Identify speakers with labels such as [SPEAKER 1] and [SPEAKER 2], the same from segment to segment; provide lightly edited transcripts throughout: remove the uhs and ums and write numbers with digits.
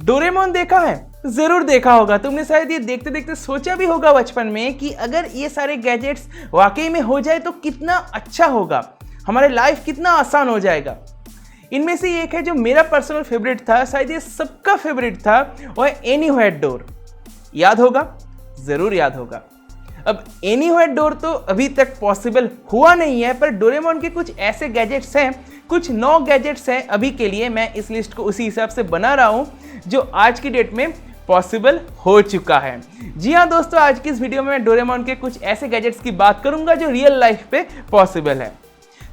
[SPEAKER 1] Doraemon देखा है? जरूर देखा होगा। तुमने शायद ये देखते देखते सोचा भी होगा बचपन में कि अगर ये सारे गैजेट्स वाकई में हो जाए तो कितना अच्छा होगा, हमारे लाइफ कितना आसान हो जाएगा। इनमें से एक है जो मेरा पर्सनल फेवरेट था, शायद ये सबका फेवरेट था, वो है एनीवेयर डोर। याद होगा? जरूर याद होगा। अब एनीवेयर डोर तो अभी तक पॉसिबल हुआ नहीं है, पर डोरेमोन के कुछ ऐसे गैजेट्स हैं, कुछ 9 गैजेट्स हैं अभी के लिए। मैं इस लिस्ट को उसी हिसाब से बना रहा हूं जो आज की डेट में पॉसिबल हो चुका है। जी हाँ दोस्तों, आज की इस वीडियो में मैं डोरेमोन के कुछ ऐसे गैजेट्स की बात करूंगा जो रियल लाइफ पे पॉसिबल है।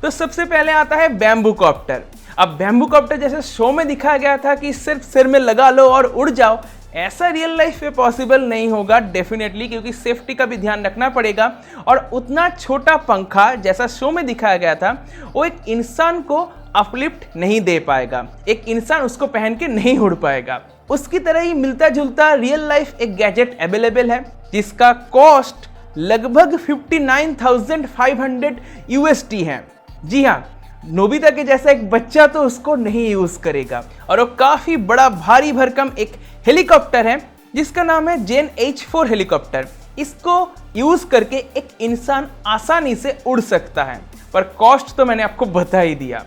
[SPEAKER 1] तो सबसे पहले आता है बैम्बू कॉप्टर। अब बैम्बू कॉप्टर जैसे शो में दिखाया गया था कि सिर्फ सिर में लगा लो और उड़ जाओ, ऐसा रियल लाइफ पे पॉसिबल नहीं होगा डेफिनेटली, क्योंकि सेफ्टी का भी ध्यान रखना पड़ेगा। और उतना छोटा पंखा जैसा शो में दिखाया गया था वो एक इंसान को अपलिफ्ट नहीं दे पाएगा, एक इंसान उसको पहन के नहीं उड़ पाएगा। उसकी तरह ही मिलता जुलता रियल लाइफ एक गैजेट अवेलेबल है जिसका कॉस्ट लगभग 59,500 USD है। जी हाँ, नोबिता के जैसा एक बच्चा तो उसको नहीं यूज करेगा। और वो काफी बड़ा भारी भरकम एक हेलीकॉप्टर है जिसका नाम है जेन H4 हेलीकॉप्टर। इसको यूज करके एक इंसान आसानी से उड़ सकता है, पर कॉस्ट तो मैंने आपको बता ही दिया।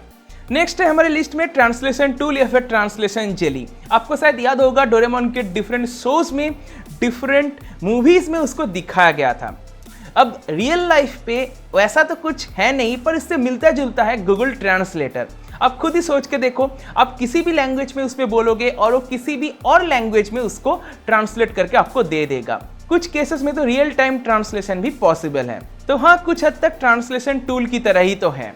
[SPEAKER 1] नेक्स्ट है हमारी लिस्ट में ट्रांसलेशन टूल या फिर ट्रांसलेशन जेली। आपको शायद याद होगा डोरेमोन के डिफरेंट शोज में, डिफरेंट मूवीज में उसको दिखाया गया था। अब रियल लाइफ पे वैसा तो कुछ है नहीं, पर इससे मिलता जुलता है गूगल ट्रांसलेटर। आप खुद ही सोच के देखो, आप किसी भी लैंग्वेज में उस पर बोलोगे और वो किसी भी और लैंग्वेज में उसको ट्रांसलेट करके आपको दे देगा। कुछ केसेस में तो रियल टाइम ट्रांसलेशन भी पॉसिबल है। तो हाँ, कुछ हद तक ट्रांसलेशन टूल की तरह ही तो है।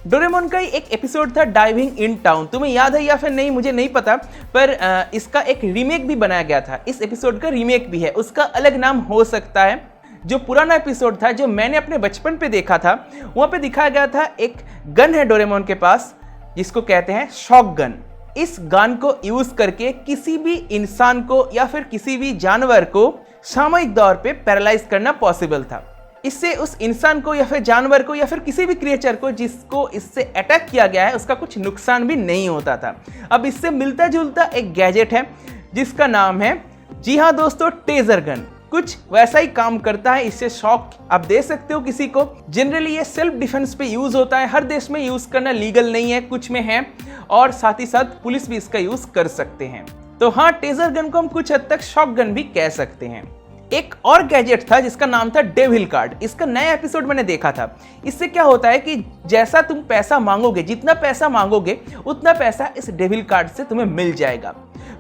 [SPEAKER 1] डोरेमोन का एक एपिसोड था डाइविंग इन टाउन, तुम्हें याद है या फिर नहीं मुझे नहीं पता, पर इसका एक रीमेक भी बनाया गया था। इस एपिसोड का रीमेक भी है, उसका अलग नाम हो सकता है। जो पुराना एपिसोड था जो मैंने अपने बचपन पे देखा था, वहाँ पे दिखाया गया था एक गन है डोरेमोन के पास जिसको कहते हैं शॉक गन। इस गन को यूज करके किसी भी इंसान को या फिर किसी भी जानवर को सामयिक तौर पे पैरालाइज करना पॉसिबल था। इससे उस इंसान को या फिर जानवर को या फिर किसी भी क्रिएचर को जिसको इससे अटैक किया गया है उसका कुछ नुकसान भी नहीं होता था। अब इससे मिलता जुलता एक गैजेट है जिसका नाम है, जी हाँ दोस्तों, टेजर गन। कुछ वैसा ही काम करता है। इससे शॉक आप दे सकते हो किसी को। जनरली ये सेल्फ डिफेंस पे यूज होता है। हर देश में यूज करना लीगल नहीं है, कुछ में है, और साथ ही साथ पुलिस भी इसका यूज कर सकते हैं। तो हाँ, टेजर गन को हम कुछ हद तक शॉक गन भी कह सकते हैं। एक और गैजेट था जिसका नाम था डेविल कार्ड। इसका नया एपिसोड मैंने देखा था। इससे क्या होता है कि जैसा तुम पैसा मांगोगे, जितना पैसा मांगोगे उतना पैसा इस डेविल कार्ड से तुम्हें मिल जाएगा,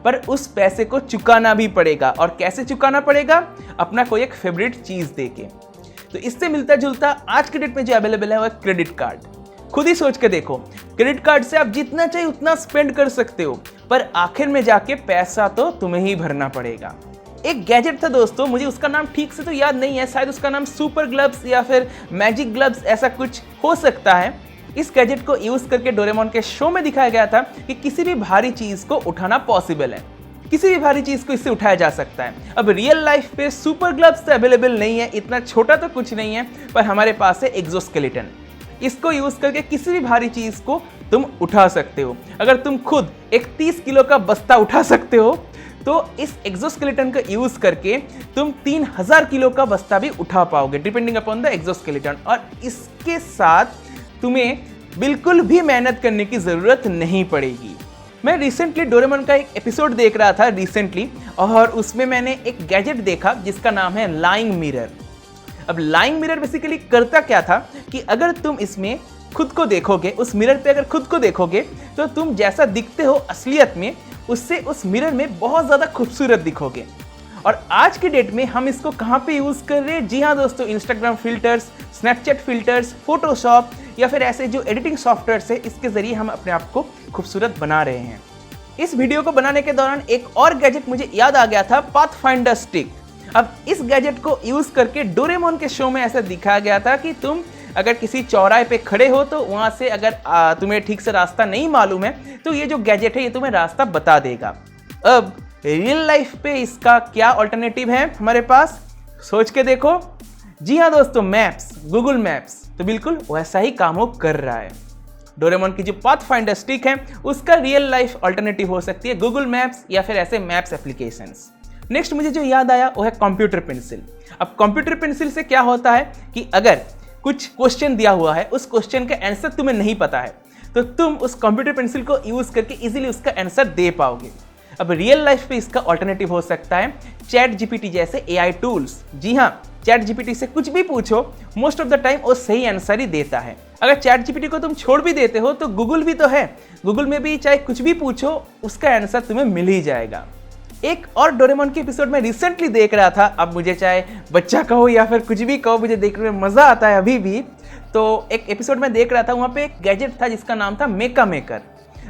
[SPEAKER 1] पर उस पैसे को चुकाना भी पड़ेगा। और कैसे चुकाना पड़ेगा? अपना कोई एक फेवरेट चीज देके। तो इससे मिलता जुलता आज के डेट में जो अवेलेबल है वो क्रेडिट कार्ड। खुद ही सोच के देखो, क्रेडिट कार्ड से आप जितना चाहिए उतना स्पेंड कर सकते हो, पर आखिर में जाके पैसा तो तुम्हें ही भरना पड़ेगा। एक गैजेट था दोस्तों, मुझे उसका नाम ठीक से तो याद नहीं है, शायद उसका नाम सुपर ग्लव्स या फिर मैजिक ग्लव्स ऐसा कुछ हो सकता है। इस गैजेट को यूज करके डोरेमोन के शो में दिखाया गया था कि किसी भी भारी चीज को उठाना पॉसिबल है। किसी भी भारी चीज को इससे उठाया जा सकता है। अब रियल लाइफ पे सुपर ग्लव्स तो अवेलेबल नहीं है, इतना छोटा तो कुछ नहीं है, पर हमारे पास है एक्सोस्केलेटन। इसको यूज करके किसी भी भारी चीज को तुम उठा सकते हो। अगर तुम खुद एक 30 किलो का बस्ता उठा सकते हो तो इस एक्सोस्केलेटन का यूज करके तुम 3000 किलो का बस्ता भी उठा पाओगे, डिपेंडिंग अपॉन द एक्सोस्केलेटन। और इसके साथ तुम्हें बिल्कुल भी मेहनत करने की जरूरत नहीं पड़ेगी। मैं रिसेंटली डोरेमोन का एक एपिसोड देख रहा था रिसेंटली, और उसमें मैंने एक गैजेट देखा जिसका नाम है लाइंग मिरर। अब लाइंग मिरर बेसिकली करता क्या था कि अगर तुम इसमें खुद को देखोगे, उस मिरर पे अगर खुद को देखोगे, तो तुम जैसा दिखते हो असलियत में, उससे उस मिरर में बहुत ज़्यादा खूबसूरत दिखोगे। और आज के डेट में हम इसको कहाँ पे यूज़ कर रहे हैं? जी हाँ दोस्तों, Instagram filters, Snapchat filters, Photoshop या फिर ऐसे जो एडिटिंग सॉफ्टवेयर्स है, इसके ज़रिए हम अपने आप को खूबसूरत बना रहे हैं। इस वीडियो को बनाने के दौरान एक और गैजेट मुझे याद आ गया था, पाथफाइंडर स्टिक। अब इस गैजेट को यूज़ करके डोरेमोन के शो में ऐसा दिखाया गया था कि तुम अगर किसी चौराहे पे खड़े हो तो वहाँ से अगर तुम्हें ठीक से रास्ता नहीं मालूम है तो ये जो गैजेट है ये तुम्हें रास्ता बता देगा। अब रियल लाइफ पे इसका क्या ऑल्टरनेटिव है हमारे पास? सोच के देखो। जी हाँ दोस्तों, मैप्स, गूगल मैप्स तो बिल्कुल वैसा ही काम वो कर रहा है। डोरेमोन की जो पाथ फाइंडर स्टिक है उसका रियल लाइफ ऑल्टरनेटिव हो सकती है गूगल मैप्स या फिर ऐसे मैप्स एप्लीकेशंस। नेक्स्ट मुझे जो याद आया वो है कंप्यूटर पेंसिल। अब कंप्यूटर पेंसिल से क्या होता है कि अगर कुछ क्वेश्चन दिया हुआ है, उस क्वेश्चन का आंसर तुम्हें नहीं पता है, तो तुम उस कंप्यूटर पेंसिल को यूज करके इजीली उसका आंसर दे पाओगे। अब रियल लाइफ पे इसका ऑल्टरनेटिव हो सकता है चैट जीपीटी जैसे एआई टूल्स। जी हाँ, चैट जीपीटी से कुछ भी पूछो, मोस्ट ऑफ द टाइम वो सही आंसर ही देता है। अगर चैट जीपीटी को तुम छोड़ भी देते हो तो गूगल भी तो है, गूगल में भी चाहे कुछ भी पूछो उसका आंसर तुम्हें मिल ही जाएगा। एक और डोरेमोन के एपिसोड में रिसेंटली देख रहा था, अब मुझे चाहे बच्चा कहो या फिर कुछ भी कहो, मुझे देखने में मज़ा आता है अभी भी। तो एक एपिसोड में देख रहा था, वहाँ पे एक गैजेट था जिसका नाम था मेका मेकर।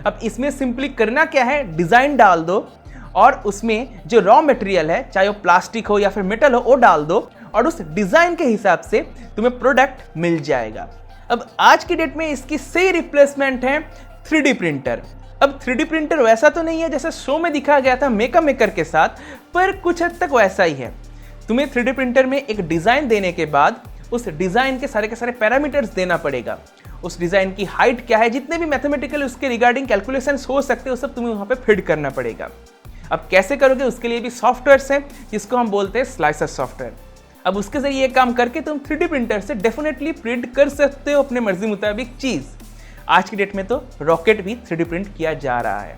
[SPEAKER 1] अब इसमें सिंपली करना क्या है, डिज़ाइन डाल दो और उसमें जो रॉ मटेरियल है, चाहे वो प्लास्टिक हो या फिर मेटल हो, वो डाल दो और उस डिज़ाइन के हिसाब से तुम्हें प्रोडक्ट मिल जाएगा। अब आज की डेट में इसकी सही रिप्लेसमेंट है 3D प्रिंटर। अब 3D प्रिंटर वैसा तो नहीं है जैसे शो में दिखाया गया था मेका मेकर के साथ, पर कुछ हद तक वैसा ही है। तुम्हें 3D प्रिंटर में एक डिज़ाइन देने के बाद उस डिज़ाइन के सारे पैरामीटर्स देना पड़ेगा। उस डिज़ाइन की हाइट क्या है, जितने भी मैथमेटिकल उसके रिगार्डिंग कैलकुलेशंस हो सकते हैं, वो सब तुम्हें वहाँ पे फिट करना पड़ेगा। अब कैसे करोगे, उसके लिए भी सॉफ्टवेयर्स हैं जिसको हम बोलते हैं स्लाइसर सॉफ्टवेयर। अब उसके जरिए ये काम करके तुम 3D प्रिंटर से डेफिनेटली प्रिंट कर सकते हो अपने मर्जी मुताबिक चीज़। आज की डेट में तो रॉकेट भी 3D प्रिंट किया जा रहा है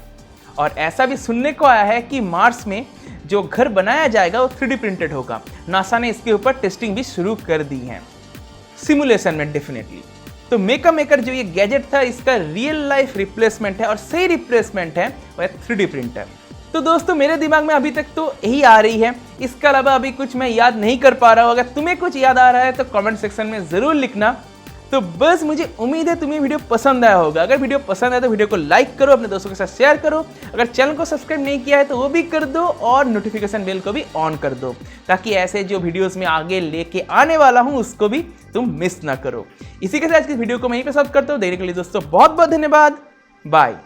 [SPEAKER 1] और ऐसा भी सुनने को आया है कि मार्स में जो घर बनाया जाएगा वो 3D प्रिंटेड होगा। नासा ने इसके ऊपर टेस्टिंग भी शुरू कर दी है सिमुलेशन में डेफिनेटली। तो मेका मेकर जो ये गैजेट था, इसका रियल लाइफ रिप्लेसमेंट है और सही रिप्लेसमेंट है वो है 3D प्रिंटर। तो दोस्तों मेरे दिमाग में अभी तक तो यही आ रही है, इसके अलावा अभी कुछ मैं याद नहीं कर पा रहा हूँ। अगर तुम्हें कुछ याद आ रहा है तो कमेंट सेक्शन में ज़रूर लिखना। तो बस मुझे उम्मीद है तुम्हें वीडियो पसंद आया होगा। अगर वीडियो पसंद आया तो वीडियो को लाइक करो, अपने दोस्तों के साथ शेयर करो। अगर चैनल को सब्सक्राइब नहीं किया है तो वो भी कर दो और नोटिफिकेशन बेल को भी ऑन कर दो, ताकि ऐसे जो वीडियोस में आगे लेके आने वाला हूँ उसको भी तुम मिस ना करो। इसी के साथ आज की वीडियो को मैं यहीं पे समाप्त करता हूँ। देखने के लिए दोस्तों बहुत बहुत धन्यवाद। बाय।